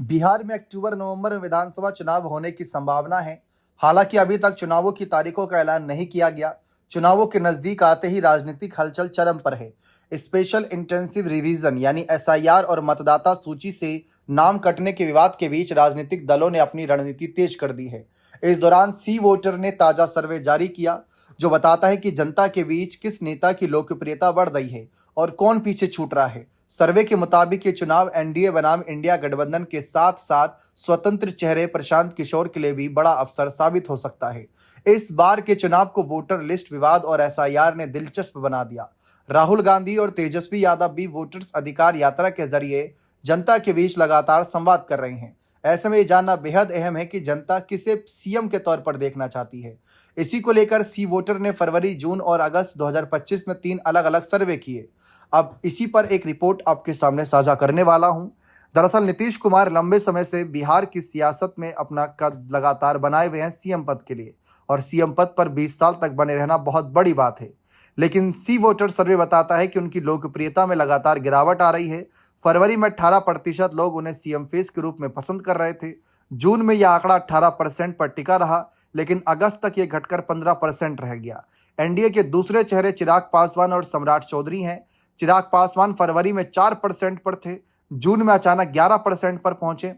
बिहार में अक्टूबर-नवंबर में विधानसभा चुनाव होने की संभावना है। हालांकि अभी तक चुनावों की तारीखों का ऐलान नहीं किया गया। चुनावों के नजदीक आते ही राजनीतिक हलचल चरम पर है। स्पेशल इंटेंसिव रिवीजन यानी एसआईआर और मतदाता सूची से नाम कटने के विवाद के बीच राजनीतिक दलों ने अपनी रणनीति तेज कर दी है। इस दौरान सी वोटर ने ताजा सर्वे जारी किया जो बताता है कि जनता के बीच किस नेता की लोकप्रियता बढ़ रही है और कौन पीछे छूट रहा है। सर्वे के मुताबिक ये चुनाव एनडीए बनाम इंडिया गठबंधन के साथ साथ स्वतंत्र चेहरे प्रशांत किशोर के लिए भी बड़ा अवसर साबित हो सकता है। इस बार के चुनाव को वोटर लिस्ट विवाद और एसआईआर ने दिलचस्प बना दिया। राहुल गांधी और तेजस्वी यादव भी वोटर्स अधिकार यात्रा के जरिए जनता के बीच लगातार संवाद कर रहे हैं। ऐसे में ये जानना बेहद अहम है कि जनता किसे सीएम के तौर पर देखना चाहती है। इसी को लेकर सी वोटर ने फरवरी, जून और अगस्त 2025 में 3 अलग-अलग सर्वे किए। अब इसी पर एक रिपोर्ट आपके सामने साझा करने वाला हूं। दरअसल नीतीश कुमार लंबे समय से बिहार की सियासत में अपना कद लगातार बनाए हुए हैं सीएम पद के लिए, और सीएम पद पर 20 साल तक बने रहना बहुत बड़ी बात है। लेकिन सी वोटर सर्वे बताता है कि उनकी लोकप्रियता में लगातार गिरावट आ रही है। फरवरी में 18% लोग उन्हें सीएम फेस के रूप में पसंद कर रहे थे। जून में यह आंकड़ा 18% पर टिका रहा, लेकिन अगस्त तक यह घटकर 15% रह गया। एनडीए के दूसरे चेहरे चिराग पासवान और सम्राट चौधरी हैं। चिराग पासवान फरवरी में 4% पर थे, जून में अचानक 11% पर पहुंचे,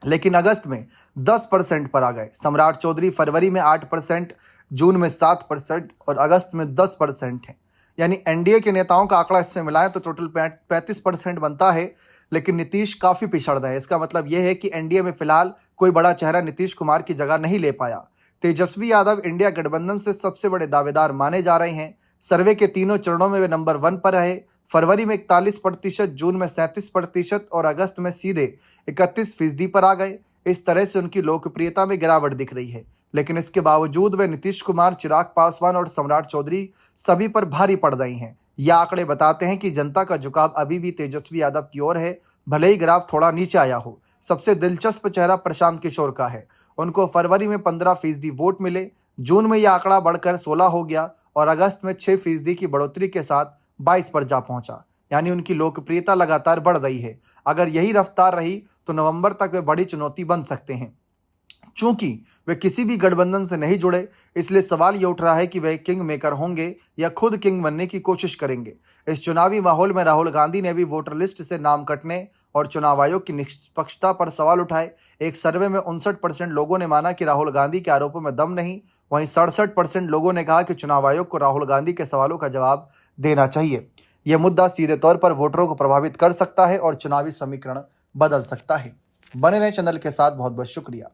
लेकिन अगस्त में 10% पर आ गए। सम्राट चौधरी फरवरी में 8%, जून में 7% और अगस्त में 10% है। यानी एनडीए के नेताओं का आंकड़ा इससे मिलाएं तो टोटल 35% बनता है, लेकिन नीतीश काफ़ी पिछड़ रहे हैं। इसका मतलब यह है कि एनडीए में फिलहाल कोई बड़ा चेहरा नीतीश कुमार की जगह नहीं ले पाया। तेजस्वी यादव इंडिया गठबंधन से सबसे बड़े दावेदार माने जा रहे हैं। सर्वे के तीनों चरणों में वे नंबर 1 पर रहे। फरवरी में 41%, जून में 37% और अगस्त में सीधे 31% पर आ गए। इस तरह से उनकी लोकप्रियता में गिरावट दिख रही है, लेकिन इसके बावजूद वे नीतीश कुमार, चिराग पासवान और सम्राट चौधरी सभी पर भारी पड़ रही हैं। ये आंकड़े बताते हैं कि जनता का झुकाव अभी भी तेजस्वी यादव की ओर है, भले ही ग्राफ थोड़ा नीचे आया हो। सबसे दिलचस्प चेहरा प्रशांत किशोर का है। उनको फरवरी में 15% वोट मिले, जून में यह आंकड़ा बढ़कर 16 हो गया और अगस्त में 6% की बढ़ोतरी के साथ 22 पर जा पहुंचा। यानी उनकी लोकप्रियता लगातार बढ़ रही है। अगर यही रफ्तार रही तो नवंबर तक वे बड़ी चुनौती बन सकते हैं। चूंकि वे किसी भी गठबंधन से नहीं जुड़े, इसलिए सवाल ये उठ रहा है कि वे किंग मेकर होंगे या खुद किंग बनने की कोशिश करेंगे। इस चुनावी माहौल में राहुल गांधी ने भी वोटर लिस्ट से नाम कटने और चुनाव आयोग की निष्पक्षता पर सवाल उठाए। एक सर्वे में 59% लोगों ने माना कि राहुल गांधी के आरोपों में दम नहीं। वहीं 67% लोगों ने कहा कि चुनाव आयोग को राहुल गांधी के सवालों का जवाब देना चाहिए। यह मुद्दा सीधे तौर पर वोटरों को प्रभावित कर सकता है और चुनावी समीकरण बदल सकता है। बने रहें चैनल के साथ। बहुत बहुत शुक्रिया।